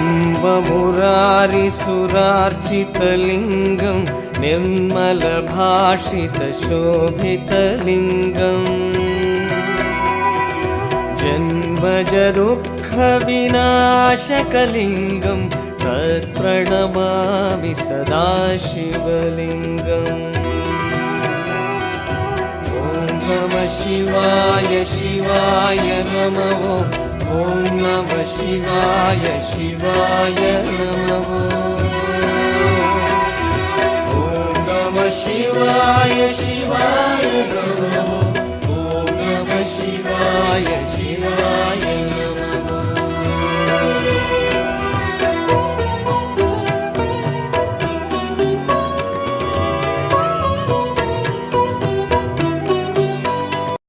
अम्बमुरारिसुरार्चितलिङ्गं निर्मलभाषितशोभितलिङ्गम् जन्मजदुःखविनाशकलिङ्गं तत्प्रणमामि सदा शिवलिङ्गम्। ॐ नमः शिवाय शिवाय नमः। ॐ नमः शिवाय शिवाय नमः। ॐ नमः शिवाय शिवाय नमः।